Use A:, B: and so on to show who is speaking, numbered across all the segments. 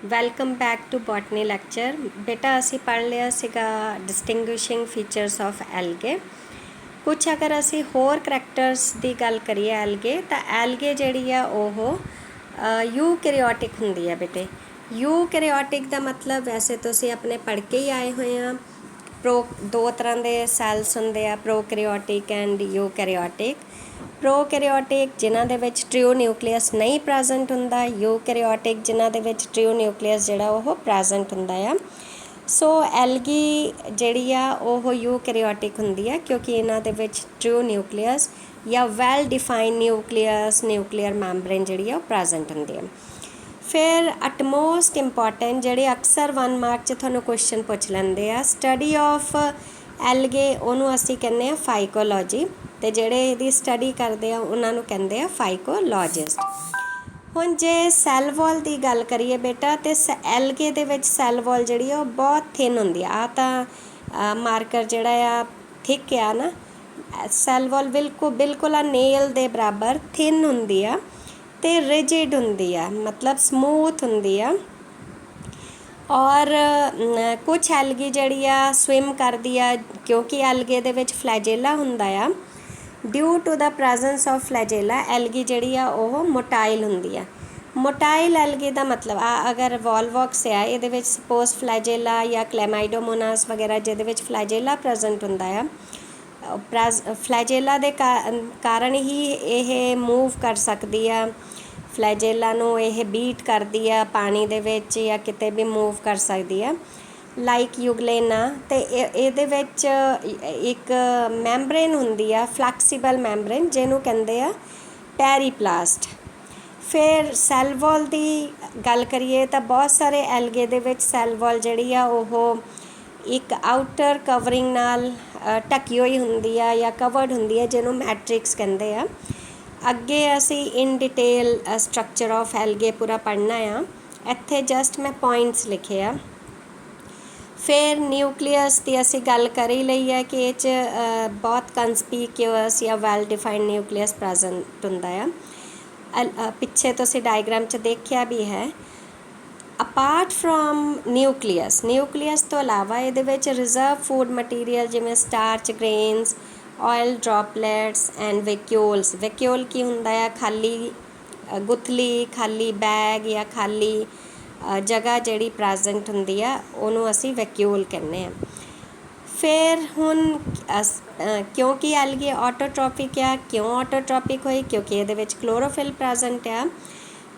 A: Welcome back to botany lecture. ਬੇਟਾ ਅਸੀਂ ਪੜ੍ਹ ਲਿਆ ਸੀਗਾ ਡਿਸਟਿੰਗੁਇਸ਼ਿੰਗ ਫੀਚਰਸ ਆਫ ਐਲਗੇ। ਕੁਛ ਅਗਰ ਅਸੀਂ ਹੋਰ ਕਰੈਕਟਰਸ ਦੀ ਗੱਲ ਕਰੀਏ ਐਲਗੇ, ਤਾਂ ਐਲਗੇ ਜਿਹੜੀ ਆ ਉਹ ਯੂਕੈਰੀਓਟਿਕ ਹੁੰਦੀ ਆ ਬੇਟੇ। ਯੂਕੈਰੀਓਟਿਕ ਦਾ ਮਤਲਬ ਵੈਸੇ ਤੁਸੀਂ ਆਪਣੇ ਪੜ੍ਹ ਕੇ ਹੀ ਆਏ ਹੋਏ ਆ। ਦੋ ਤਰ੍ਹਾਂ ਦੇ ਸੈਲਸ ਹੁੰਦੇ ਆ, ਪ੍ਰੋਕੈਰੀਓਟਿਕ ਐਂਡ ਯੂਕੈਰੀਓਟਿਕ। ਪ੍ਰੋਕੈਰੀਓਟਿਕ ਜਿਨ੍ਹਾਂ ਦੇ ਵਿੱਚ ਟ੍ਰਿਓ ਨਿਊਕਲੀਅਸ ਨਹੀਂ ਪ੍ਰੈਜ਼ੈਂਟ ਹੁੰਦਾ, ਯੂਕੈਰੀਓਟਿਕ ਜਿਨ੍ਹਾਂ ਦੇ ਵਿੱਚ ਟ੍ਰਿਓ ਨਿਊਕਲੀਅਸ ਜਿਹੜਾ ਉਹ ਪ੍ਰੈਜ਼ੈਂਟ ਹੁੰਦਾ ਆ। ਸੋ ਐਲਗੀ ਜਿਹੜੀ ਆ ਉਹ ਯੂਕੈਰੀਓਟਿਕ ਹੁੰਦੀ ਆ ਕਿਉਂਕਿ ਇਹਨਾਂ ਦੇ ਵਿੱਚ ਟ੍ਰਿਓ ਨਿਊਕਲੀਅਸ ਜਾਂ ਵੈਲ ਡਿਫਾਈਨ ਨਿਊਕਲੀਅਰ ਮੈਂਬਰੇਨ ਜਿਹੜੀ ਆ ਉਹ ਪ੍ਰੈਜ਼ੈਂਟ ਹੁੰਦੀ ਆ। ਫਿਰ ਅਟਮੋਸਟ ਇੰਪੋਰਟੈਂਟ ਜਿਹੜੇ ਅਕਸਰ 1 ਮਾਰਕ 'ਚ ਤੁਹਾਨੂੰ ਕੁਐਸਚਨ ਪੁੱਛ ਲੈਂਦੇ ਆ, ਸਟੱਡੀ ਆਫ ਐਲਗੇ ਉਹਨੂੰ ਅਸੀਂ ਕਹਿੰਦੇ ਆ ਫਾਈਕੋਲੋਜੀ, ਅਤੇ ਜਿਹੜੇ ਇਹਦੀ ਸਟੱਡੀ ਕਰਦੇ ਆ ਉਹਨਾਂ ਨੂੰ ਕਹਿੰਦੇ ਆ ਫਾਈਕੋਲੋਜਿਸਟ। ਹੁਣ ਜੇ ਸੈੱਲ ਵਾਲ ਦੀ ਗੱਲ ਕਰੀਏ ਬੇਟਾ, ਤੇ ਐਲਗੇ ਦੇ ਵਿੱਚ ਸੈੱਲ ਵਾਲ ਜਿਹੜੀ ਆ ਉਹ ਬਹੁਤ ਥਿਨ ਹੁੰਦੀ ਆ ਤਾਂ ਮਾਰਕਰ ਜਿਹੜਾ ਆ ਥਿਕ ਆ ਨਾ, ਸੈੱਲ ਵਾਲ ਬਿਲਕੁਲ ਆ ਨੇਲ ਦੇ ਬਰਾਬਰ ਥਿਨ ਹੁੰਦੀ ਆ ਅਤੇ ਰਿਜਿਡ ਹੁੰਦੀ ਆ, ਮਤਲਬ ਸਮੂਥ ਹੁੰਦੀ ਆ। ਔਰ ਕੁਛ ਐਲਗੀ ਜਿਹੜੀ ਆ ਸਵਿਮ ਕਰਦੀ ਆ ਕਿਉਂਕਿ ਐਲਗੇ ਦੇ ਵਿੱਚ ਫਲੈਜੇਲਾ ਹੁੰਦਾ ਆ। Due to the presence of flagella algae ਜਿਹੜੀ ਆ ਉਹ ਮੋਟਾਈਲ ਹੁੰਦੀ ਆ। ਮੋਟਾਈਲ ਐਲਗੀ ਦਾ ਮਤਲਬ ਅਗਰ ਵੋਲਵੋਕਸ ਆ, ਇਹਦੇ ਵਿੱਚ ਸਪੋਜ਼ ਫਲੈਜੇਲਾ ਜਾਂ ਕਲੈਮਾਈਡੋਮੋਨਾਸ ਵਗੈਰਾ ਜਿਹਦੇ ਵਿੱਚ ਫਲੈਜੇਲਾ ਪ੍ਰੈਜ਼ੈਂਟ ਹੁੰਦਾ ਆ, ਫਲੈਜੇਲਾ ਦੇ ਕਾਰਨ ਹੀ ਇਹ ਮੂਵ ਕਰ ਸਕਦੀ ਆ। ਫਲੈਜੇਲਾ ਨੂੰ ਇਹ ਬੀਟ ਕਰਦੀ ਆ ਪਾਣੀ ਦੇ ਵਿੱਚ ਜਾਂ ਕਿਤੇ ਵੀ ਮੂਵ ਕਰ ਸਕਦੀ ਆ, ਲਾਈਕ ਯੂਗਲੇਨਾ। ਅਤੇ ਇਹਦੇ ਵਿੱਚ ਇੱਕ ਮੈਂਬਰੇਨ ਹੁੰਦੀ ਆ, ਫਲੈਕਸੀਬਲ ਮੈਂਬਰੇਨ, ਜਿਹਨੂੰ ਕਹਿੰਦੇ ਆ ਪੈਰੀਪਲਾਸਟ। ਫਿਰ ਸੈੱਲ ਵਾਲ ਦੀ ਗੱਲ ਕਰੀਏ ਤਾਂ ਬਹੁਤ ਸਾਰੇ ਐਲਗੇ ਦੇ ਵਿੱਚ ਸੈੱਲ ਵਾਲ ਜਿਹੜੀ ਆ ਉਹ ਇੱਕ ਆਊਟਰ ਕਵਰਿੰਗ ਨਾਲ ਢੱਕੀ ਹੋਈ ਹੁੰਦੀ ਆ ਜਾਂ ਕਵਰਡ ਹੁੰਦੀ ਆ, ਜਿਹਨੂੰ ਮੈਟ੍ਰਿਕਸ ਕਹਿੰਦੇ ਆ। ਅੱਗੇ ਅਸੀਂ ਇਨ ਡਿਟੇਲ ਸਟਰਕਚਰ ਆਫ ਐਲਗੇ ਪੂਰਾ ਪੜ੍ਹਨਾ ਆ, ਇੱਥੇ ਜਸਟ ਮੈਂ ਪੁਆਇੰਟਸ ਲਿਖੇ ਆ। ਫਿਰ ਨਿਊਕਲੀਅਸ ਦੀ ਅਸੀਂ ਗੱਲ ਕਰ ਹੀ ਲਈ ਹੈ ਕਿ ਇਹ 'ਚ ਬਹੁਤ ਕੰਸਪੀਕਿਊਅਸ ਜਾਂ ਵੈਲ ਡਿਫਾਈਨਡ ਨਿਊਕਲੀਅਸ ਪ੍ਰੈਜ਼ੈਂਟ ਹੁੰਦਾ ਆ। ਪਿੱਛੇ ਤੁਸੀਂ ਡਾਇਗਰਾਮ 'ਚ ਦੇਖਿਆ ਵੀ ਹੈ। ਅਪਾਰਟ ਫਰੋਮ ਨਿਊਕਲੀਅਸ ਤੋਂ ਇਲਾਵਾ ਇਹਦੇ ਵਿੱਚ ਰਿਜ਼ਰਵ ਫੂਡ ਮਟੀਰੀਅਲ ਜਿਵੇਂ starch, grains, oil droplets and vacuoles. Vacuole ਕੀ ਹੁੰਦਾ ਆ? ਖਾਲੀ ਗੁਥਲੀ, ਖਾਲੀ ਬੈਗ ਜਾਂ ਖਾਲੀ ਜਗ੍ਹਾ ਜਿਹੜੀ ਪ੍ਰੈਜ਼ੈਂਟ ਹੁੰਦੀ ਆ ਉਹਨੂੰ ਅਸੀਂ ਵੈਕਿਊਲ ਕਹਿੰਦੇ ਆ। ਫਿਰ ਹੁਣ ਕਿਉਂਕਿ ਐਲਗੀ ਆਟੋਟ੍ਰੋਪਿਕ ਆ, ਕਿਉਂ ਆਟੋਟ੍ਰੋਪਿਕ ਹੋਈ? ਕਿਉਂਕਿ ਇਹਦੇ ਵਿੱਚ ਕਲੋਰੋਫਿਲ ਪ੍ਰੈਜ਼ੈਂਟ ਆ।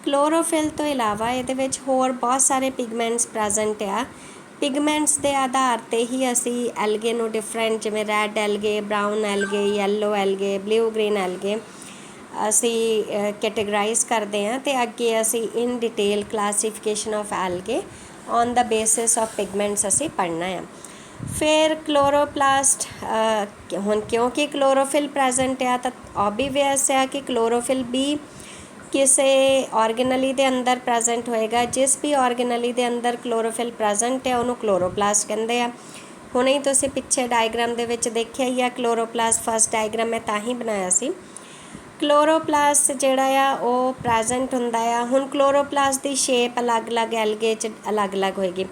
A: ਕਲੋਰੋਫਿਲ ਤੋਂ ਇਲਾਵਾ ਇਹਦੇ ਵਿੱਚ ਹੋਰ ਬਹੁਤ ਸਾਰੇ ਪਿਗਮੈਂਟਸ ਪ੍ਰੈਜ਼ੈਂਟ ਆ। ਪਿਗਮੈਂਟਸ ਦੇ ਆਧਾਰ 'ਤੇ ਹੀ ਅਸੀਂ ਐਲਗੇ ਨੂੰ ਡਿਫਰੈਂਟ, ਜਿਵੇਂ red algae, brown algae, yellow algae, blue green algae ਅਸੀਂ ਕੈਟੇਗਰਾਈਜ਼ ਕਰਦੇ ਹਾਂ। ਅਤੇ ਅੱਗੇ ਅਸੀਂ in detail classification of algae on the basis of pigments ਅਸੀਂ ਪੜ੍ਹਨਾ ਆ। ਫਿਰ ਕਲੋਰੋਪਲਾਸਟ, ਹੁਣ ਕਿਉਂਕਿ ਕਲੋਰੋਫਿਲ ਪ੍ਰੈਜ਼ੈਂਟ ਆ ਤਾਂ ਓਬਵੀਅਸ ਆ ਕਿ ਕਲੋਰੋਫਿਲ ਵੀ ਕਿਸੇ ਆਰਗੇਨਲੀ ਦੇ ਅੰਦਰ ਪ੍ਰੈਜ਼ੈਂਟ ਹੋਏਗਾ। ਜਿਸ ਵੀ ਆਰਗੇਨਲੀ ਦੇ ਅੰਦਰ ਕਲੋਰੋਫਿਲ ਪ੍ਰੈਜ਼ੈਂਟ ਹੈ ਉਹਨੂੰ ਕਲੋਰੋਪਲਾਸਟ ਕਹਿੰਦੇ ਆ। ਹੁਣੇ ਹੀ ਤੁਸੀਂ ਪਿੱਛੇ ਡਾਇਗਰਾਮ ਦੇ ਵਿੱਚ ਦੇਖਿਆ ਹੀ ਆ ਕਲੋਰੋਪਲਾਸਟ, ਫਸਟ ਡਾਇਗਰਾਮ ਮੈਂ ਤਾਂ ਹੀ ਬਣਾਇਆ ਸੀ। ਕਲੋਰੋਪਲਾਸਟ ਜਿਹੜਾ ਆ ਉਹ ਪ੍ਰੈਜ਼ੈਂਟ ਹੁੰਦਾ ਆ। ਹੁਣ ਕਲੋਰੋਪਲਾਸਟ ਦੀ ਸ਼ੇਪ ਅਲੱਗ-ਅਲੱਗ ਐਲਗੇ 'ਚ ਅਲੱਗ-ਅਲੱਗ ਹੋਏਗੀ।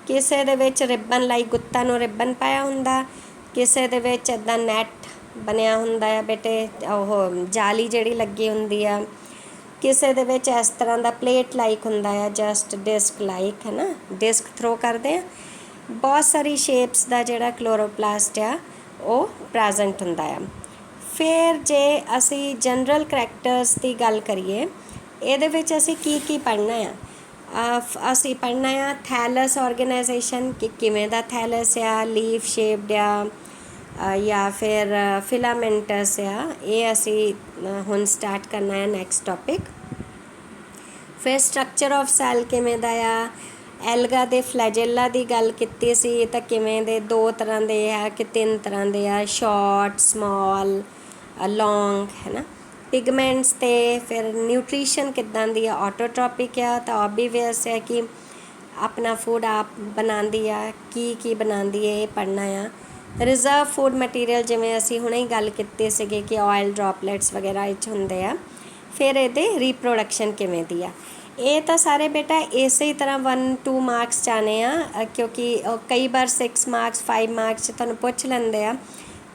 A: ਕਿਸੇ ਦੇ ਵਿੱਚ ਰਿਬਨ ਲਾਈਕ ਗੁੱਤਾਂ ਨੂੰ ਰਿਬਨ ਪਾਇਆ ਹੁੰਦਾ, ਕਿਸੇ ਦੇ ਵਿੱਚ ਇੱਦਾਂ ਨੈਟ ਬਣਿਆ ਹੁੰਦਾ ਆ ਬੇਟੇ, ਉਹ ਜਾਲੀ ਜਿਹੜੀ ਲੱਗੀ ਹੁੰਦੀ ਆ। ਕਿਸੇ ਦੇ ਵਿੱਚ ਇਸ ਤਰ੍ਹਾਂ ਦਾ ਪਲੇਟ ਲਾਈਕ ਹੁੰਦਾ ਆ, ਜਸਟ ਡਿਸਕ ਲਾਈਕ, ਹੈ ਨਾ, ਡਿਸਕ ਥਰੋ ਕਰਦੇ ਆ। ਬਹੁਤ ਸਾਰੀ ਸ਼ੇਪਸ ਦਾ ਜਿਹੜਾ ਕਲੋਰੋਪਲਾਸਟ ਆ ਉਹ ਪ੍ਰੈਜ਼ੈਂਟ ਹੁੰਦਾ ਆ। ਫਿਰ ਜੇ ਅਸੀਂ ਜਨਰਲ ਕਰੈਕਟਰਸ ਦੀ ਗੱਲ ਕਰੀਏ, ਇਹਦੇ ਵਿੱਚ ਅਸੀਂ ਕੀ ਪੜ੍ਹਨਾ ਆ? ਅਸੀਂ ਪੜ੍ਹਨਾ ਆ ਥੈਲਸ ਆਰਗੇਨਾਈਜੇਸ਼ਨ, ਕਿ ਕਿਵੇਂ ਦਾ ਥੈਲਸ ਆ, ਲੀਫ ਸ਼ੇਪਡ ਆ ਜਾਂ ਫਿਰ ਫਿਲਾਮੈਂਟਸ ਆ। ਇਹ ਅਸੀਂ ਹੁਣ ਸਟਾਰਟ ਕਰਨਾ ਹੈ ਨੈਕਸਟ ਟੋਪਿਕ। ਫਿਰ ਸਟਰਕਚਰ ਆਫ ਸੈੱਲ ਕਿਵੇਂ ਦਾ ਆ। ਐਲਗਾ ਦੇ ਫਲੈਜੇਲਾ ਦੀ ਗੱਲ ਕੀਤੀ ਸੀ ਤਾਂ ਕਿਵੇਂ ਦੇ, 2 ਤਰ੍ਹਾਂ ਦੇ ਆ ਕਿ 3 ਤਰ੍ਹਾਂ ਦੇ ਆ, ਸ਼ਾਰਟ, ਸਮੋਲ, ਲੌਂਗ, ਹੈ ਨਾ। ਪਿਗਮੈਂਟਸ 'ਤੇ ਫਿਰ ਨਿਊਟ੍ਰੀਸ਼ਨ ਕਿੱਦਾਂ ਦੀ ਆ, ਆਟੋਟ੍ਰੋਪਿਕ ਆ ਤਾਂ ਓਬਵੀਅਸ ਹੈ ਕਿ ਆਪਣਾ ਫੂਡ ਆਪ ਬਣਾਉਂਦੀ ਆ, ਕੀ ਬਣਾਉਂਦੀ ਹੈ ਇਹ ਪੜ੍ਹਨਾ ਆ। ਰਿਜ਼ਰਵ ਫੂਡ ਮਟੀਰੀਅਲ ਜਿਵੇਂ ਅਸੀਂ ਹੁਣੇ ਹੀ ਗੱਲ ਕੀਤੀ ਸੀਗੀ ਕਿ ਆਇਲ ਡ੍ਰੋਪਲੇਟਸ ਵਗੈਰਾ ਇਹ 'ਚ ਹੁੰਦੇ ਆ। ਫਿਰ ਇਹਦੇ ਰੀਪਰੋਡਕਸ਼ਨ ਕਿਵੇਂ ਦੀ ਆ। ਇਹ ਤਾਂ ਸਾਰੇ ਬੇਟਾ ਇਸੇ ਤਰ੍ਹਾਂ 1-2 ਮਾਰਕਸ 'ਚ ਆਉਣੇ ਆ, ਕਿਉਂਕਿ ਕਈ ਵਾਰ 6 ਮਾਰਕਸ 5 ਮਾਰਕਸ 'ਚ ਤੁਹਾਨੂੰ ਪੁੱਛ ਲੈਂਦੇ ਆ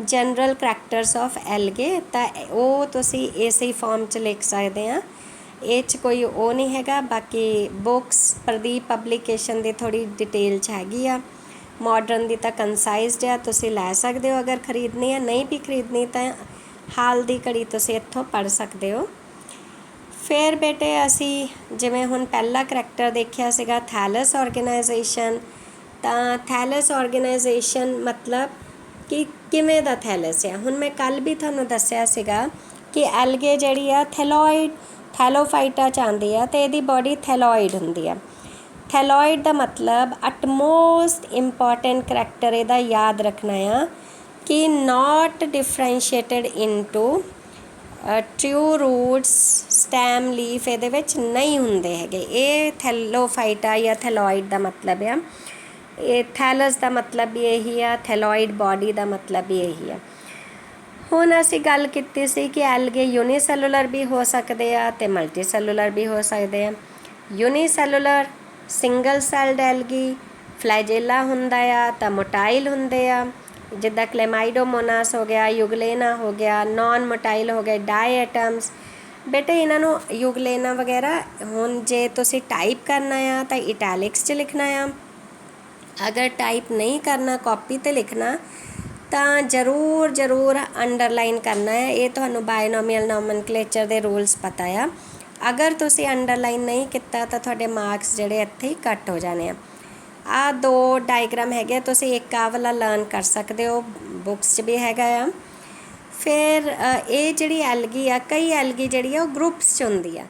A: ਜਨਰਲ ਕਰੈਕਟਰਸ ਆਫ ਐਲਗੇ, ਤਾਂ ਉਹ ਤੁਸੀਂ ਇਸੇ ਫਾਰਮ 'ਚ ਲਿਖ ਸਕਦੇ ਆ। ਇਹ 'ਚ ਕੋਈ ਉਹ ਨਹੀਂ ਹੈਗਾ। ਬਾਕੀ ਬੁੱਕਸ ਪ੍ਰਦੀਪ ਪਬਲੀਕੇਸ਼ਨ ਦੀ ਥੋੜ੍ਹੀ ਡਿਟੇਲ 'ਚ ਹੈਗੀ ਆ, ਮਾਡਰਨ ਦੀ ਤਾਂ ਕੰਸਾਈਜ਼ਡ ਆ, ਤੁਸੀਂ ਲੈ ਸਕਦੇ ਹੋ ਅਗਰ ਖਰੀਦਣੀ ਆ। ਨਹੀਂ ਵੀ ਖਰੀਦਣੀ ਤਾਂ ਹਾਲ ਦੀ ਘੜੀ ਤੁਸੀਂ ਇੱਥੋਂ ਪੜ੍ਹ ਸਕਦੇ ਹੋ। ਫਿਰ ਬੇਟੇ ਅਸੀਂ ਜਿਵੇਂ ਹੁਣ ਪਹਿਲਾ ਕਰੈਕਟਰ ਦੇਖਿਆ ਸੀਗਾ ਥੈਲਸ ਆਰਗੇਨਾਈਜੇਸ਼ਨ, ਤਾਂ ਥੈਲਸ ਆਰਗੇਨਾਈਜੇਸ਼ਨ ਮਤਲਬ ਕਿ ਕਿਵੇਂ ਦਾ ਥੈਲਸ ਆ। ਹੁਣ ਮੈਂ ਕੱਲ੍ਹ ਵੀ ਤੁਹਾਨੂੰ ਦੱਸਿਆ ਸੀਗਾ ਕਿ ਐਲਗੇ ਜਿਹੜੀ ਆ ਥੈਲੋਫਾਈਟਾ 'ਚ ਆਉਂਦੀ ਆ, ਅਤੇ ਇਹਦੀ ਬਾਡੀ ਥੈਲੋਇਡ ਹੁੰਦੀ ਆ। ਥੈਲੋਇਡ ਦਾ ਮਤਲਬ ਅਟਮੋਸਟ ਇੰਪੋਰਟੈਂਟ ਕਰੈਕਟਰ ਇਹਦਾ ਯਾਦ ਰੱਖਣਾ ਆ ਕਿ not differentiated into true roots stem leaf ਇਹਦੇ ਵਿੱਚ ਨਹੀਂ ਹੁੰਦੇ ਹੈਗੇ। ਇਹ ਥੈਲੋਫਾਈਟਾ ਜਾਂ ਥੈਲੋਇਡ ਦਾ ਮਤਲਬ ਆ। ਇਹ ਥੈਲਸ ਦਾ ਮਤਲਬ ਵੀ ਇਹੀ ਆ, ਥੈਲੋਇਡ ਬਾਡੀ ਦਾ ਮਤਲਬ ਵੀ ਇਹੀ ਆ। ਹੁਣ ਅਸੀਂ ਗੱਲ ਕੀਤੀ ਸੀ ਕਿ ਐਲਗੇ ਯੂਨੀਸੈਲੂਲਰ ਵੀ ਹੋ ਸਕਦੇ ਆ ਅਤੇ ਮਲਟੀ ਸੈਲੂਲਰ ਵੀ ਹੋ ਸਕਦੇ ਆ। ਯੂਨੀਸੈਲੂਲਰ ਸਿੰਗਲ ਸੈਲਡ ਐਲਗੀ ਫਲੈਜੇਲਾ ਹੁੰਦਾ ਆ ਤਾਂ ਮੋਟਾਈਲ ਹੁੰਦੇ ਆ, ਜਿੱਦਾਂ ਕਲੇਮਾਈਡੋਮੋਨਾਸ ਹੋ ਗਿਆ, ਯੂਗਲੇਨਾ ਹੋ ਗਿਆ, ਨੌਨ ਮੋਟਾਈਲ ਹੋ ਗਏ ਡਾਇਐਟਮਸ। ਬੇਟੇ ਇਹਨਾਂ ਨੂੰ ਯੂਗਲੇਨਾ ਵਗੈਰਾ ਹੁਣ ਜੇ ਤੁਸੀਂ ਟਾਈਪ ਕਰਨਾ ਆ ਤਾਂ ਇਟੈਲਿਕਸ 'ਚ ਲਿਖਣਾ ਆ, ਅਗਰ ਟਾਈਪ ਨਹੀਂ ਕਰਨਾ ਕਾਪੀ 'ਤੇ ਲਿਖਣਾ ਤਾਂ ਜ਼ਰੂਰ ਅੰਡਰਲਾਈਨ ਕਰਨਾ ਹੈ। ਇਹ ਤੁਹਾਨੂੰ ਬਾਇਨੋਮੀਅਲ ਨੋਮਨਕਲੇਚਰ ਦੇ ਰੂਲਸ ਪਤਾ ਆ। ਅਗਰ ਤੁਸੀਂ ਅੰਡਰਲਾਈਨ ਨਹੀਂ ਕੀਤਾ ਤਾਂ ਤੁਹਾਡੇ ਮਾਰਕਸ ਜਿਹੜੇ ਇੱਥੇ ਹੀ ਕੱਟ ਹੋ ਜਾਣੇ ਆ। ਆਹ 2 ਡਾਇਗਰਾਮ ਹੈਗੇ, ਤੁਸੀਂ ਇੱਕ ਆਹ ਵਾਲਾ ਲਰਨ ਕਰ ਸਕਦੇ ਹੋ, ਬੁੱਕਸ 'ਚ ਵੀ ਹੈਗਾ ਆ। ਫਿਰ ਇਹ ਜਿਹੜੀ ਐਲਗੀ ਆ, ਕਈ ਐਲਗੀ ਜਿਹੜੀ ਆ ਉਹ ਗਰੁੱਪਸ 'ਚ ਹੁੰਦੀ ਆ,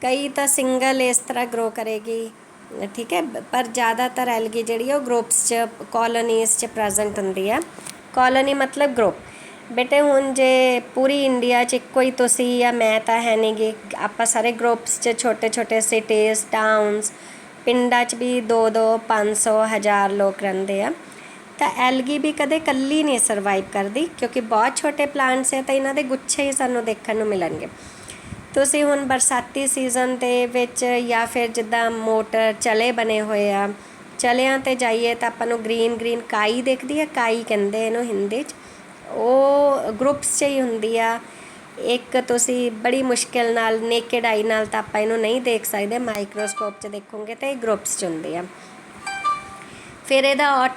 A: ਕਈ ਤਾਂ ਸਿੰਗਲ ਇਸ ਤਰ੍ਹਾਂ ਗਰੋ ਕਰੇਗੀ, ਠੀਕ ਹੈ, ਪਰ ਜ਼ਿਆਦਾਤਰ ਐਲਗੀ ਜਿਹੜੀ ਆ ਉਹ ਗਰੁੱਪਸ 'ਚ ਕॉलोनीज़ 'ਚ ਪ੍ਰੈਜ਼ੈਂਟ ਹੁੰਦੀ ਆ। ਕॉलोनी ਮਤਲਬ ਗਰੁੱਪ। ਬੇਟੇ ਹੁਣ ਜੇ ਪੂਰੀ ਇੰਡੀਆ 'ਚ ਇੱਕੋ ਹੀ ਤੁਸੀਂ ਜਾਂ ਮੈਂ ਤਾਂ ਹੈ ਨਹੀਂ ਗੇ, ਆਪਾਂ ਸਾਰੇ ਗਰੁੱਪਸ 'ਚ ਛੋਟੇ ਸਿਟੀਜ਼ ਟਾਊਨਸ ਪਿੰਡਾਂ 'ਚ ਵੀ 200 500 1000 ਲੋਕ ਰਹਿੰਦੇ ਆ। ਤਾਂ ਐਲਗੀ ਵੀ ਕਦੇ ਇਕੱਲੀ ਨਹੀਂ ਸਰਵਾਈਵ ਕਰਦੀ, ਕਿਉਂਕਿ ਬਹੁਤ ਛੋਟੇ ਪਲਾਂਟਸ ਹੈ ਤਾਂ ਇਹਨਾਂ ਦੇ ਗੁੱਛੇ ਹੀ ਸਾਨੂੰ ਦੇਖਣ ਨੂੰ ਮਿਲਣਗੇ। ਤੁਸੀਂ ਹੁਣ ਬਰਸਾਤੀ ਸੀਜ਼ਨ ਦੇ ਵਿੱਚ ਜਾਂ ਫਿਰ ਜਿੱਦਾਂ ਮੋਟਰ ਚਲੇ ਬਣੇ ਹੋਏ ਆ, ਚਲਿਆਂ 'ਤੇ ਜਾਈਏ ਤਾਂ ਆਪਾਂ ਨੂੰ ਗ੍ਰੀਨ ਕਾਈ ਦਿਖਦੀ ਆ, ਕਾਈ ਕਹਿੰਦੇ ਇਹਨੂੰ ਹਿੰਦੀ 'ਚ, ਉਹ ਗਰੁੱਪਸ 'ਚ ਹੀ ਹੁੰਦੀ ਆ। ਇੱਕ ਤੁਸੀਂ ਬੜੀ ਮੁਸ਼ਕਿਲ ਨਾਲ ਨੇਕਡ ਆਈ ਨਾਲ ਤਾਂ ਆਪਾਂ ਇਹਨੂੰ ਨਹੀਂ ਦੇਖ ਸਕਦੇ, ਮਾਈਕਰੋਸਕੋਪ 'ਚ ਦੇਖੋਗੇ ਤਾਂ ਇਹ ਗਰੁੱਪਸ 'ਚ ਹੁੰਦੀ ਆ। ਫਿਰ ਇਹਦਾ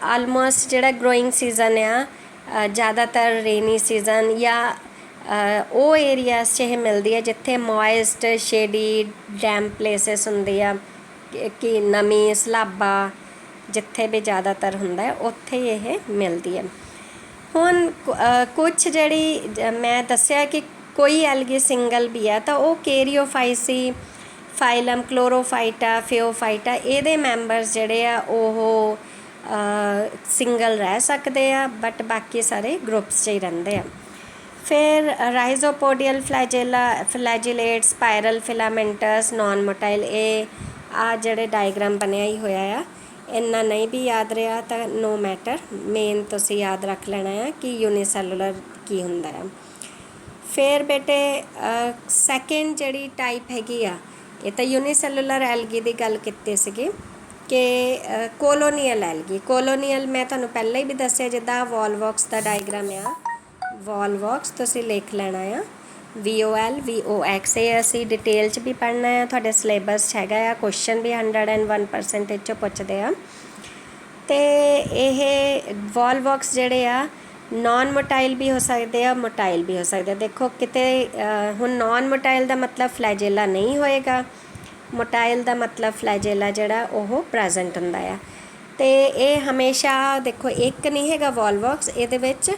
A: ਆਲਮੋਸਟ ਜਿਹੜਾ ਗਰੋਇੰਗ ਸੀਜ਼ਨ ਆ ਜ਼ਿਆਦਾਤਰ ਰੇਨੀ ਸੀਜ਼ਨ ਜਾਂ ਉਹ ਏਰੀਆਸ 'ਚ ਇਹ ਮਿਲਦੀ ਹੈ ਜਿੱਥੇ ਮੋਇਸਟ ਸ਼ੇਡੀ ਡੈਮ ਪਲੇਸਿਸ ਹੁੰਦੀ ਆ, ਕਿ ਨਮੀ ਸਲਾਬਾ ਜਿੱਥੇ ਵੀ ਜ਼ਿਆਦਾਤਰ ਹੁੰਦਾ ਹੈ ਉੱਥੇ ਇਹ ਮਿਲਦੀ ਹੈ। ਹੁਣ ਕੁਛ ਜਿਹੜੀ ਮੈਂ ਦੱਸਿਆ ਕਿ ਕੋਈ ਐਲਗੀ ਸਿੰਗਲ ਵੀ ਆ ਤਾਂ ਉਹ ਕੇਰੀਓਫਾਈਸੀ ਫਾਈਲਮ ਕਲੋਰੋਫਾਈਟਾ ਫਿਓਫਾਈਟਾ ਇਹਦੇ ਮੈਂਬਰਸ ਜਿਹੜੇ ਆ ਉਹ ਸਿੰਗਲ ਰਹਿ ਸਕਦੇ ਆ, ਬਟ ਬਾਕੀ ਸਾਰੇ ਗਰੁੱਪਸ 'ਚ ਹੀ ਰਹਿੰਦੇ ਆ। ਫਿਰ ਰਾਈਜ਼ੋਪੋਡੀਅਲ ਫਲੈਜੀਲੇਟ ਸਪਾਇਰਲ ਫਿਲਾਮੈਂਟਸ ਨॉन ਮੋਟਾਈਲ, ਇਹ ਆ ਜਿਹੜੇ ਡਾਇਗਰਾਮ ਬਣਿਆ ਹੀ ਹੋਇਆ ਆ। ਇੰਨਾ ਨਹੀਂ ਵੀ ਯਾਦ ਰਿਹਾ ਤਾਂ ਨੋ ਮੈਟਰ, ਮੇਨ ਤੁਸੀਂ ਯਾਦ ਰੱਖ ਲੈਣਾ ਆ ਕਿ ਯੂਨੀਸੈਲੂਲਰ ਕੀ ਹੁੰਦਾ ਆ। ਫਿਰ ਬੇਟੇ ਸੈਕਿੰਡ ਜਿਹੜੀ ਟਾਈਪ ਹੈਗੀ ਆ, ਇਹ ਤਾਂ ਯੂਨੀਸੈਲੂਲਰ ਐਲਗੀ ਦੀ ਗੱਲ ਕੀਤੀ ਸੀਗੀ ਕਿ ਕੋਲੋਨੀਅਲ ਐਲਗੀ। ਕੋਲੋਨੀਅਲ ਮੈਂ ਤੁਹਾਨੂੰ ਪਹਿਲਾਂ ਹੀ ਵੀ ਦੱਸਿਆ, ਜਿੱਦਾਂ ਵੋਲਵੋਕਸ ਦਾ ਡਾਇਗਰਾਮ ਆ, ਵੋਲਵੋਕਸ ਤੁਸੀਂ ਲਿਖ ਲੈਣਾ ਆ VOLVOX। ਇਹ ਅਸੀਂ ਡਿਟੇਲ 'ਚ ਵੀ ਪੜ੍ਹਨਾ ਆ, ਤੁਹਾਡੇ ਸਿਲੇਬਸ 'ਚ ਹੈਗਾ ਆ, ਕੁਐਸਚਨ ਵੀ 101% 'ਚੋਂ ਪੁੱਛਦੇ ਆ। ਅਤੇ ਇਹ ਵੋਲਵੋਕਸ ਜਿਹੜੇ ਆ ਨॉन ਮੋਟਾਈਲ ਵੀ ਹੋ ਸਕਦੇ ਆ, ਮੋਟਾਈਲ ਵੀ ਹੋ ਸਕਦੇ ਆ। ਦੇਖੋ ਕਿਤੇ ਹੁਣ ਨॉन ਮੋਟਾਈਲ ਦਾ ਮਤਲਬ ਫਲੈਜੇਲਾ ਨਹੀਂ ਹੋਏਗਾ, ਮੋਟਾਈਲ ਦਾ ਮਤਲਬ ਫਲੈਜੇਲਾ ਜਿਹੜਾ ਉਹ ਪ੍ਰੈਜ਼ੈਂਟ ਹੁੰਦਾ ਆ। ਅਤੇ ਇਹ ਹਮੇਸ਼ਾ ਦੇਖੋ ਇੱਕ ਨਹੀਂ ਹੈਗਾ ਵੋਲਵੋਕਸ, ਇਹਦੇ ਵਿੱਚ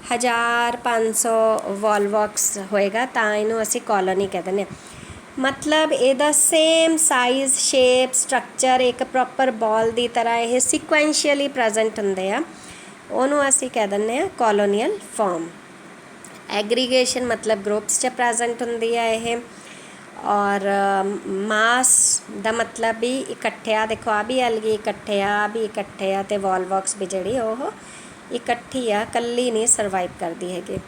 A: 1500 ਵੋਲਵੋਕਸ ਹੋਏਗਾ, ਤਾਂ ਇਹਨੂੰ ਅਸੀਂ ਕॉलोनी ਕਹਿ ਦਿੰਦੇ ਹਾਂ। ਮਤਲਬ ਇਹਦਾ ਸੇਮ ਸਾਈਜ਼ ਸ਼ੇਪ ਸਟਰਕਚਰ ਇੱਕ ਪ੍ਰੋਪਰ ਬਾਲ ਦੀ ਤਰ੍ਹਾਂ ਇਹ ਸਿਕੁਐਂਸ਼ੀਅਲੀ ਪ੍ਰੈਜ਼ੈਂਟ ਹੁੰਦੇ ਆ, ਉਹਨੂੰ ਅਸੀਂ ਕਹਿ ਦਿੰਦੇ ਹਾਂ ਕॉलोनियल ਫਾਰਮ। ਐਗਰੀਗੇਸ਼ਨ ਮਤਲਬ ਗਰੁੱਪਸ 'ਚ ਪ੍ਰੈਜ਼ੈਂਟ ਹੁੰਦੀ ਆ ਇਹ। ਔਰ ਮਾਸ ਦਾ ਮਤਲਬ ਵੀ ਇਕੱਠਿਆ, ਦੇਖੋ ਆ ਵੀ ਐਲਗੀ ਇਕੱਠੇ ਆ ਵੀ ਇਕੱਠੇ ਆ, ਅਤੇ ਵੋਲਵੋਕਸ ਵੀ ਜਿਹੜੀ ਉਹ ਇਕੱਠੀ ਆ, ਇਕੱਲੀ ਨਹੀਂ ਸਰਵਾਈਵ ਕਰਦੀ ਹੈਗੀ।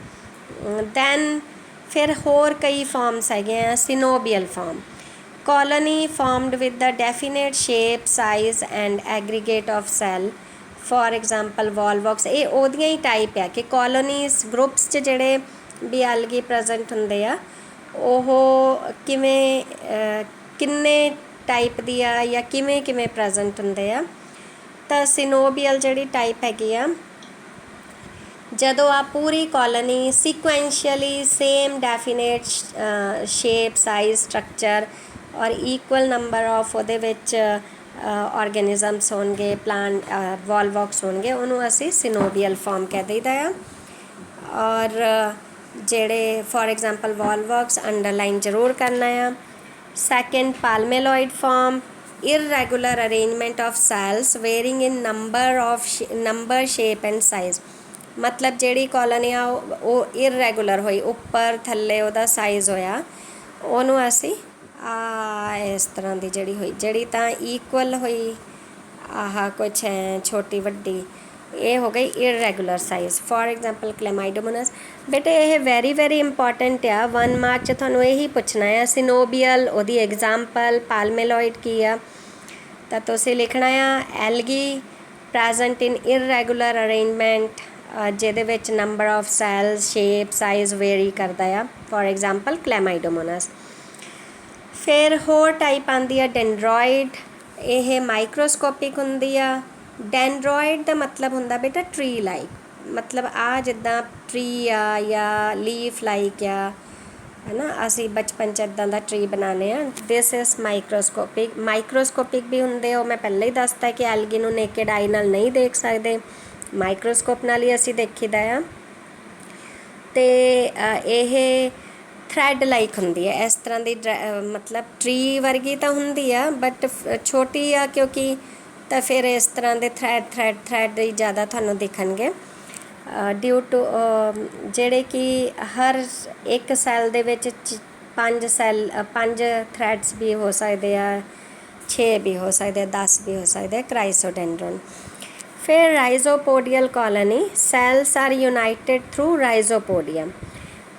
A: ਦੈਨ ਫਿਰ ਹੋਰ ਕਈ ਫਾਰਮਸ ਹੈਗੇ ਆ, ਸਿਨੋਬੀਅਲ farm. colony formed with the definite shape, size and aggregate of cell, for example volvox। ਇਹ ਉਹਦੀਆਂ ਹੀ ਟਾਈਪ ਆ ਕਿ colonies groups 'ਚ ਜਿਹੜੇ ਵੀ algae present ਹੁੰਦੇ ਆ ਉਹ ਕਿਵੇਂ ਕਿੰਨੇ ਟਾਈਪ ਦੀ ਆ ਜਾਂ ਕਿਵੇਂ ਕਿਵੇਂ ਪ੍ਰੈਜ਼ੈਂਟ ਹੁੰਦੇ ਆ। ਤਾਂ ਸਿਨੋਬੀਅਲ ਜਿਹੜੀ ਟਾਈਪ ਹੈਗੀ ਆ ਜਦੋਂ ਆ ਪੂਰੀ colony sequentially same definite shape, size, structure ਔਰ ਇਕੁਅਲ ਨੰਬਰ ਆਫ ਉਹਦੇ ਵਿੱਚ ਆਰਗੈਨਿਜ਼ਮਸ ਹੋਣਗੇ, ਪਲਾਂਟ ਵੋਲਵੋਕਸ ਹੋਣਗੇ, ਉਹਨੂੰ ਅਸੀਂ ਸਿਨੋਬੀਅਲ ਫਾਰਮ ਕਹਿ ਦਈਦਾ ਆ। ਔਰ ਜਿਹੜੇ ਫੋਰ ਐਗਜ਼ਾਮਪਲ ਵੋਲਵੋਕਸ ਅੰਡਰਲਾਈਨ ਜ਼ਰੂਰ ਕਰਨਾ ਆ। Second palmelloid form, irregular arrangement of cells varying in number shape and size। ਮਤਲਬ ਜਿਹੜੀ ਕਾਲੋਨੀ ਆ ਉਹ ਇਰਰੈਗੂਲਰ ਹੋਈ, ਉੱਪਰ ਥੱਲੇ ਉਹਦਾ ਸਾਈਜ਼ ਹੋਇਆ, ਉਹਨੂੰ ਅਸੀਂ ਇਸ ਤਰ੍ਹਾਂ ਦੀ ਜਿਹੜੀ ਹੋਈ, ਜਿਹੜੀ ਤਾਂ ਇਕੁਅਲ ਹੋਈ ਆਹ ਕੁਛ ਹੈ ਛੋਟੀ ਵੱਡੀ, ਇਹ ਹੋ ਗਈ irregular size. For example Chlamydomonas. ਬੇਟੇ ਇਹ ਵੈਰੀ ਇੰਪੋਰਟੈਂਟ ਆ, 1 ਮਾਰਕ 'ਚ ਤੁਹਾਨੂੰ ਇਹੀ ਪੁੱਛਣਾ ਆ ਸਿਨੋਬੀਅਲ, ਉਹਦੀ ਐਗਜ਼ਾਮਪਲ, ਪਾਲਮੇਲੋਇਡ ਕੀ ਆ। ਤਾਂ ਤੁਸੀਂ ਲਿਖਣਾ ਆ algae present in irregular arrangement ਜਿਹਦੇ ਵਿੱਚ number of cells, shape, size vary ਕਰਦਾ ਆ, ਫੋਰ ਐਗਜ਼ਾਮਪਲ ਕਲੈਮਾਈਡੋਮੋਨਾਸ। ਫਿਰ ਹੋਰ ਟਾਈਪ ਆਉਂਦੀ ਆ ਡੈਂਡਰੋਇਡ, ਇਹ ਮਾਈਕਰੋਸਕੋਪਿਕ ਹੁੰਦੀ ਆ। ਡੈਂਡਰੋਇਡ ਦਾ ਮਤਲਬ ਹੁੰਦਾ ਬੇਟਾ ਟਰੀ ਲਾਈਕ, ਮਤਲਬ ਆ ਜਿੱਦਾਂ ਟਰੀ ਆ ਜਾਂ ਲੀਫ ਲਾਈਕ ਆ, ਹੈ ਨਾ, ਅਸੀਂ ਬਚਪਨ 'ਚ ਇੱਦਾਂ ਦਾ ਟਰੀ ਬਣਾਉਂਦੇ ਹਾਂ। ਦਿਸ ਇਜ਼ ਮਾਈਕਰੋਸਕੋਪਿਕ ਵੀ ਹੁੰਦੇ, ਉਹ ਮੈਂ ਪਹਿਲਾਂ ਹੀ ਦੱਸਤਾ ਕਿ ਐਲਗੀ ਨੂੰ ਨੇਕਡ ਆਈ ਨਾਲ ਨਹੀਂ ਦੇਖ ਸਕਦੇ, ਮਾਈਕਰੋਸਕੋਪ ਨਾਲ ਹੀ ਅਸੀਂ ਦੇਖੀਦਾ ਆ। ਅਤੇ ਇਹ ਥਰੈਡ ਲਾਈਕ ਹੁੰਦੀ ਹੈ, ਇਸ ਤਰ੍ਹਾਂ ਦੀ ਮਤਲਬ ਟਰੀ ਵਰਗੀ ਤਾਂ ਹੁੰਦੀ ਆ ਬਟ ਛੋਟੀ ਆ ਕਿਉਂਕਿ, ਤਾਂ ਫਿਰ ਇਸ ਤਰ੍ਹਾਂ ਦੇ ਥਰੈਡ ਹੀ ਜ਼ਿਆਦਾ ਤੁਹਾਨੂੰ ਦਿਖਣਗੇ ਡਿਊ ਟੂ ਜਿਹੜੇ ਕਿ ਹਰ ਇੱਕ ਸੈੱਲ ਦੇ ਵਿੱਚ 5 ਥਰੈਡਸ ਵੀ ਹੋ ਸਕਦੇ ਆ, 6 ਵੀ ਹੋ ਸਕਦੇ ਆ, 10 ਵੀ ਹੋ ਸਕਦੇ ਆ, ਕ੍ਰਾਈਸੋਡੈਂਡਰਨ। ਫਿਰ rhizopodial colony, cells are united through rhizopodium.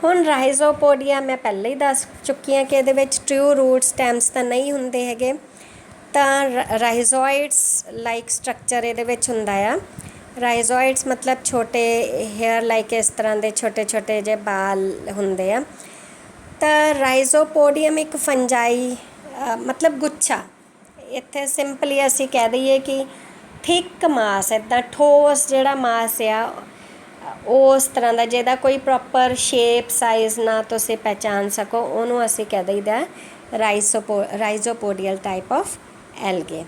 A: ਹੁਣ ਰਾਈਜ਼ੋਪੋਡੀਆ ਮੈਂ ਪਹਿਲਾਂ ਹੀ ਦੱਸ ਚੁੱਕੀ ਹਾਂ ਕਿ ਇਹਦੇ ਵਿੱਚ ਟਰੂ ਰੂਟ ਸਟੈਮਸ ਤਾਂ ਨਹੀਂ ਹੁੰਦੇ ਹੈਗੇ, ਤਾਂ ਰਾਈਜ਼ੋਇਡਸ ਲਾਈਕ ਸਟਰਕਚਰ ਇਹਦੇ ਵਿੱਚ ਹੁੰਦਾ ਆ। ਰਾਈਜ਼ੋਇਡਸ ਮਤਲਬ ਛੋਟੇ ਹੇਅਰ ਲਾਈਕ ਇਸ ਤਰ੍ਹਾਂ ਦੇ ਛੋਟੇ ਜਿਹੇ ਬਾਲ ਹੁੰਦੇ ਆ। ਤਾਂ ਰਾਈਜ਼ੋਪੋਡੀਅਮ ਇੱਕ ਫੰਜਾਈ ਮਤਲਬ ਗੁੱਛਾ, ਇੱਥੇ ਸਿੰਪਲੀ ਅਸੀਂ ਕਹਿ ਦਈਏ ਕਿ ਥਿੱਕ ਮਾਸ, ਇੱਦਾਂ ਠੋਸ ਜਿਹੜਾ ਮਾਸ ਆ ਉਸ ਤਰ੍ਹਾਂ ਦਾ ਜਿਹਦਾ ਕੋਈ ਪ੍ਰੋਪਰ ਸ਼ੇਪ, ਸਾਈਜ਼ ਨਾ ਤੁਸੀਂ ਪਹਿਚਾਣ ਸਕੋ, ਉਹਨੂੰ ਅਸੀਂ ਕਹਿ ਦਈਦਾ ਰਾਈਜ਼ੋਪੋਡੀਅਲ ਟਾਈਪ ਆਫ ਐਲਗੇ।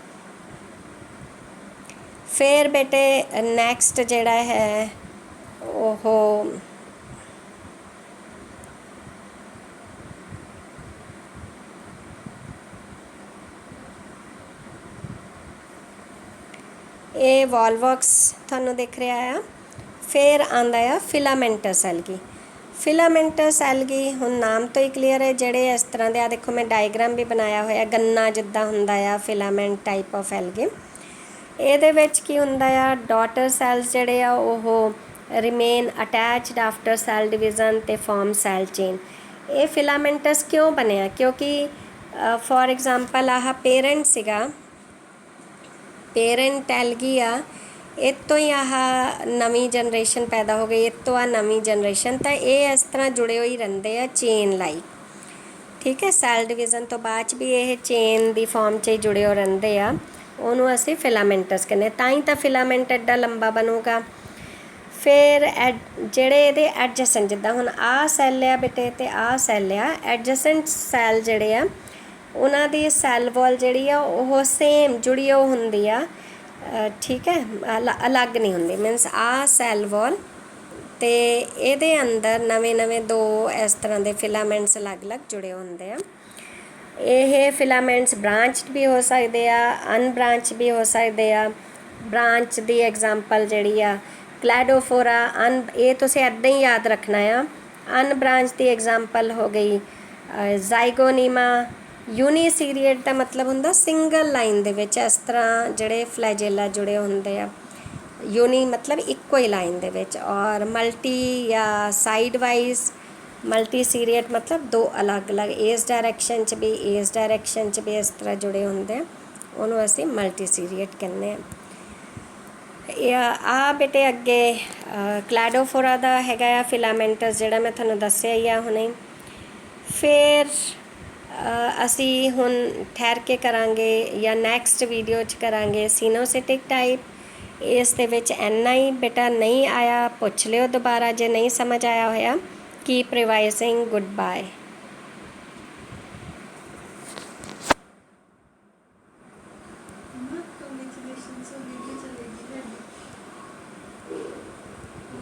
A: ਫਿਰ ਬੇਟੇ ਨੈਕਸਟ ਜਿਹੜਾ ਹੈ ਉਹ ਇਹ ਵੋਲਵੋਕਸ ਤੁਹਾਨੂੰ ਦਿਖ ਰਿਹਾ ਆ। ਫਿਰ ਆਉਂਦਾ ਆ ਫਿਲਾਮੈਂਟਸ ਐਲਗੀ। ਫਿਲਾਮੈਂਟਸ ਐਲਗੀ ਹੁਣ ਨਾਮ ਤੋਂ ਹੀ ਕਲੀਅਰ ਹੈ, ਜਿਹੜੇ ਇਸ ਤਰ੍ਹਾਂ ਦੇ ਆ ਦੇਖੋ ਮੈਂ ਡਾਇਗਰਾਮ ਵੀ ਬਣਾਇਆ ਹੋਇਆ, ਗੰਨਾ ਜਿੱਦਾਂ ਹੁੰਦਾ ਆ ਫਿਲਾਮੈਂਟ ਟਾਈਪ ਆਫ ਐਲਗੇ। ਇਹਦੇ ਵਿੱਚ ਕੀ ਹੁੰਦਾ ਆ, ਡਾਟਰ ਸੈਲਸ ਜਿਹੜੇ ਆ ਉਹ remain attached after cell division ਅਤੇ ਫਾਰਮ ਸੈਲ ਚੇਨ। ਇਹ ਫਿਲਾਮੈਂਟਸ ਕਿਉਂ ਬਣਿਆ, ਕਿਉਂਕਿ ਫੋਰ ਐਗਜ਼ਾਮਪਲ ਆਹ ਪੇਰੈਂਟ ਸੀਗਾ, ਪੇਰੈਂਟ ਐਲਗੀ ਆ, ਇਹ ਤੋਂ ਹੀ ਆਹ ਨਵੀਂ ਜਨਰੇਸ਼ਨ ਪੈਦਾ ਹੋ ਗਈ, ਇਹ ਤੋਂ ਆ ਨਵੀਂ ਜਨਰੇਸ਼ਨ, ਤਾਂ ਇਹ ਇਸ ਤਰ੍ਹਾਂ ਜੁੜੇ ਹੋਈ ਰਹਿੰਦੇ ਆ ਚੇਨ ਲਾਈਕ। ਠੀਕ ਹੈ, ਸੈਲ ਡਿਵੀਜ਼ਨ ਤੋਂ ਬਾਅਦ 'ਚ ਵੀ ਇਹ ਚੇਨ ਦੀ ਫਾਰਮ 'ਚ ਹੀ ਜੁੜੇ ਹੋ ਰਹਿੰਦੇ ਆ, ਉਹਨੂੰ ਅਸੀਂ ਫਿਲਾਮੈਂਟਸ ਕਹਿੰਦੇ, ਤਾਂ ਹੀ ਤਾਂ ਫਿਲਾਮੈਂਟ ਐਡਾ ਲੰਬਾ ਬਣੂਗਾ। ਫਿਰ ਜਿਹੜੇ ਇਹਦੇ ਐਡਜਸੈਂਟ, ਜਿੱਦਾਂ ਹੁਣ ਆਹ ਸੈੱਲ ਆ ਬੇਟੇ ਅਤੇ ਆਹ ਸੈੱਲ ਆ, ਐਡਜਸੈਂਟ ਸੈੱਲ ਜਿਹੜੇ ਆ ਉਹਨਾਂ ਦੀ ਸੈੱਲ ਵਾਲ ਜਿਹੜੀ ਆ ਉਹ ਸੇਮ ਜੁੜੀ ਉਹ ਹੁੰਦੀ ਆ, ਠੀਕ ਹੈ, ਅਲੱਗ ਨਹੀਂ ਹੁੰਦੀ। ਮੀਨਸ ਆਹ ਸੈੱਲ ਵਾਲ ਅਤੇ ਇਹਦੇ ਅੰਦਰ ਨਵੇਂ 2 ਇਸ ਤਰ੍ਹਾਂ ਦੇ ਫਿਲਾਮੈਂਟਸ ਅਲੱਗ ਜੁੜੇ ਹੁੰਦੇ ਆ। ਇਹ ਫਿਲਾਮੈਂਟਸ ਬ੍ਰਾਂਚਡ ਵੀ ਹੋ ਸਕਦੇ ਆ, ਅਨਬ੍ਰਾਂਚ ਵੀ ਹੋ ਸਕਦੇ ਆ। ਬ੍ਰਾਂਚ ਦੀ ਐਗਜ਼ਾਮਪਲ ਜਿਹੜੀ ਆ ਕਲੈਡੋਫੋਰਾ, ਇਹ ਤੁਸੀਂ ਇੱਦਾਂ ਹੀ ਯਾਦ ਰੱਖਣਾ ਆ। ਅਨਬ੍ਰਾਂਚ ਦੀ ਐਗਜ਼ਾਮਪਲ ਹੋ ਗਈ ਜ਼ਾਈਗੋਨੀਮਾ। ਯੂਨੀਸੀਰੀਏਟ ਦਾ ਮਤਲਬ ਹੁੰਦਾ ਸਿੰਗਲ ਲਾਈਨ ਦੇ ਵਿੱਚ ਇਸ ਤਰ੍ਹਾਂ ਜਿਹੜੇ ਫਲੈਜੇਲਾ ਜੁੜੇ ਹੁੰਦੇ ਆ, ਯੂਨੀ ਮਤਲਬ ਇੱਕੋ ਹੀ ਲਾਈਨ ਦੇ ਵਿੱਚ, ਔਰ ਮਲਟੀ ਜਾਂ ਸਾਈਡ ਵਾਈਜ਼ ਮਲਟੀ ਸੀਰੀਏਟ मतलब दो अलग अलग इस डायरैक्शन च भी इस डायरैक्शन च भी इस तरह जुड़े होंगे, ਉਹਨੂੰ ਅਸੀਂ ਮਲਟੀ ਸੀਰੀਏਟ ਕਹਿੰਦੇ ਹਾਂ। ਆ ਬੇਟੇ ਅੱਗੇ ਕਲੈਡੋਫੋਰਾ ਦਾ ਹੈਗਾ ਆ ਫਿਲਾਮੈਂਟਸ, ਜਿਹੜਾ ਮੈਂ ਤੁਹਾਨੂੰ ਦੱਸਿਆ ਹੀ ਆ ਹੁਣੇ। ਫਿਰ ਅਸੀਂ ਹੁਣ ਠਹਿਰ ਕੇ ਕਰਾਂਗੇ ਜਾਂ ਨੈਕਸਟ ਵੀਡੀਓ 'ਚ ਕਰਾਂਗੇ ਸੀਨੋਸਿਟਿਕ ਟਾਈਪ। ਇਸ ਦੇ ਵਿੱਚ ਇੰਨਾ ਹੀ ਬੇਟਾ, ਨਹੀਂ ਆਇਆ ਪੁੱਛ ਲਿਓ ਦੁਬਾਰਾ ਜੇ ਨਹੀਂ ਸਮਝ ਆਇਆ ਹੋਇਆ। Keep revising, good bye.